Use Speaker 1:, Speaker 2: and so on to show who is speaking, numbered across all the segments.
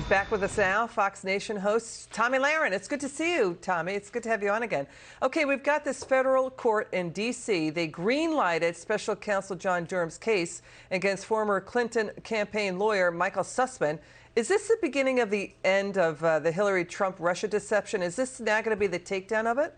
Speaker 1: Back with us now, Fox Nation host Tomi Lahren. It's good to see you, Tomi. It's good to have you on again. Okay, we've got this federal court in D.C. They green-lighted special counsel John Durham's case against former Clinton campaign lawyer Michael Sussman. Is this the beginning of the end of the Hillary-Trump-Russia deception? Is this now going to be the takedown of it?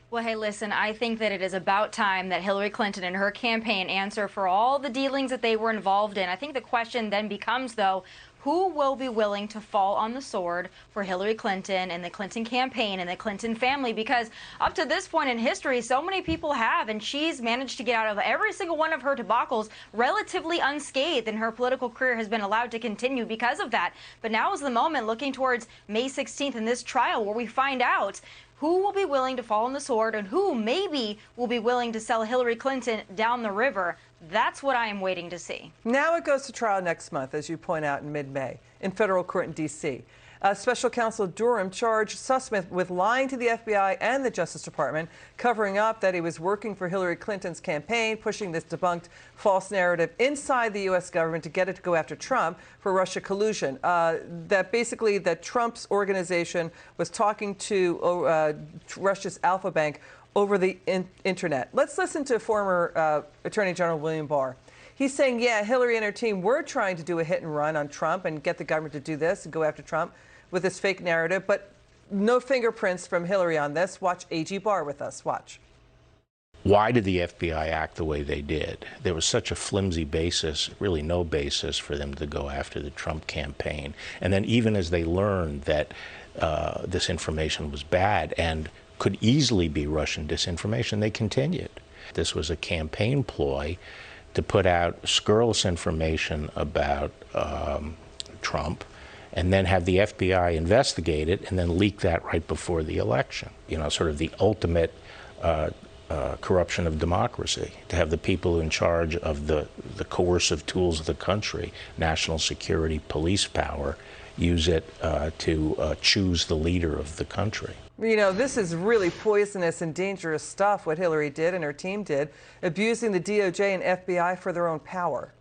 Speaker 2: Well, hey, listen, I think that it is about time that Hillary Clinton and her campaign answer for all the dealings that they were involved in. I think the question then becomes, though, who will be willing to fall on the sword for Hillary Clinton and the Clinton campaign and the Clinton family? Because up to this point in history, so many people have, and she's managed to get out of every single one of her debacles relatively unscathed, and her political career has been allowed to continue because of that. But now is the moment, looking towards May 16th in this trial, where we find out who will be willing to fall on the sword and who maybe will be willing to sell Hillary Clinton down the river. That's what I am waiting to see.
Speaker 1: Now it goes to trial next month, as you point out, in mid-May, in federal court in D.C. Special Counsel Durham charged Sussman with lying to the FBI and the Justice Department, covering up that he was working for Hillary Clinton's campaign, pushing this debunked false narrative inside the U.S. government to get it to go after Trump for Russia collusion. That Trump's organization was talking to Russia's Alpha Bank over the internet. Let's listen to former Attorney General William Barr. He's saying, yeah, Hillary and her team were trying to do a hit and run on Trump and get the government to do this and go after Trump with this fake narrative, but no fingerprints from Hillary on this. Watch A.G. Barr with us. Watch.
Speaker 3: Why did the FBI act the way they did? There was such a flimsy basis, really no basis for them to go after the Trump campaign. And then even as they learned that this information was bad and could easily be Russian disinformation, they continued. This was a campaign ploy to put out scurrilous information about Trump and then have the FBI investigate it and then leak that right before the election. You know, sort of the ultimate corruption of democracy, to have the people in charge of the coercive tools of the country, national security, police power, use it to choose the leader of the country.
Speaker 1: You know, this is really poisonous and dangerous stuff, what Hillary did and her team did, abusing the DOJ and FBI for their own power.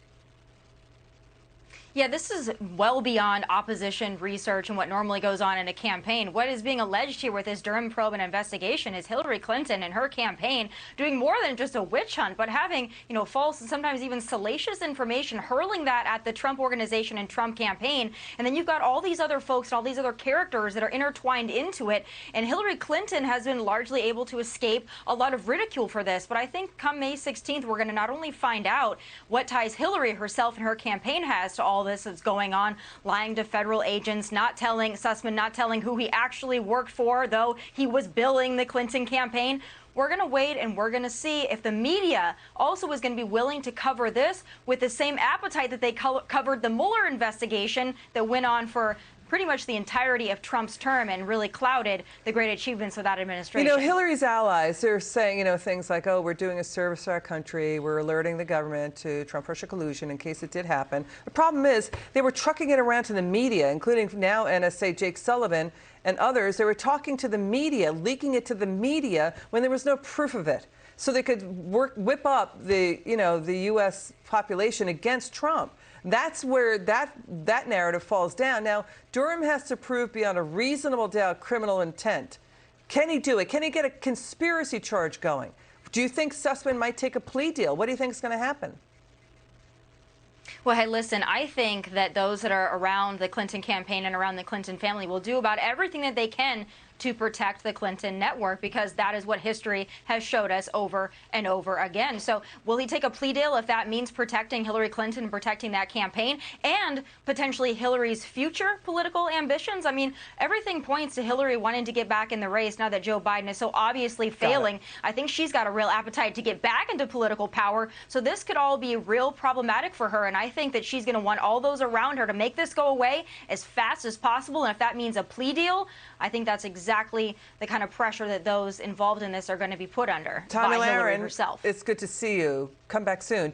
Speaker 2: Yeah, this is well beyond opposition research and what normally goes on in a campaign. What is being alleged here with this Durham probe and investigation is Hillary Clinton and her campaign doing more than just a witch hunt, but having, you know, false and sometimes even salacious information, hurling that at the Trump organization and Trump campaign. And then you've got all these other folks and all these other characters that are intertwined into it. And Hillary Clinton has been largely able to escape a lot of ridicule for this. But I think come May 16th, we're going to not only find out what ties Hillary herself and her campaign has to all this that's going on, lying to federal agents, not telling who he actually worked for, though he was billing the Clinton campaign. We're going to wait and we're going to see if the media also is going to be willing to cover this with the same appetite that they covered the Mueller investigation that went on for pretty much the entirety of Trump's term and really clouded the great achievements of that administration.
Speaker 1: You know, Hillary's allies, they're saying, you know, things like, oh, we're doing a service to our country, we're alerting the government to Trump-Russia collusion in case it did happen. The problem is they were trucking it around to the media, including now NSA Jake Sullivan and others. They were talking to the media, leaking it to the media when there was no proof of it. So they could whip up the, you know, the U.S. population against Trump. That's where that narrative falls down. Now, Durham has to prove beyond a reasonable doubt criminal intent. Can he do it? Can he get a conspiracy charge going? Do you think Sussman might take a plea deal? What do you think is going to happen?
Speaker 2: Well, hey, listen, I think that those that are around the Clinton campaign and around the Clinton family will do about everything that they can to protect the Clinton network, because that is what history has showed us over and over again. So will he take a plea deal if that means protecting Hillary Clinton and protecting that campaign and potentially Hillary's future political ambitions? I mean, everything points to Hillary wanting to get back in the race now that Joe Biden is so obviously failing. I think she's got a real appetite to get back into political power. So this could all be real problematic for her. And I think that she's going to want all those around her to make this go away as fast as possible. And if that means a plea deal, I think that's exactly the kind of pressure that those involved in this are going to be put under by Hillary herself.
Speaker 1: It's good to see you. Come back soon.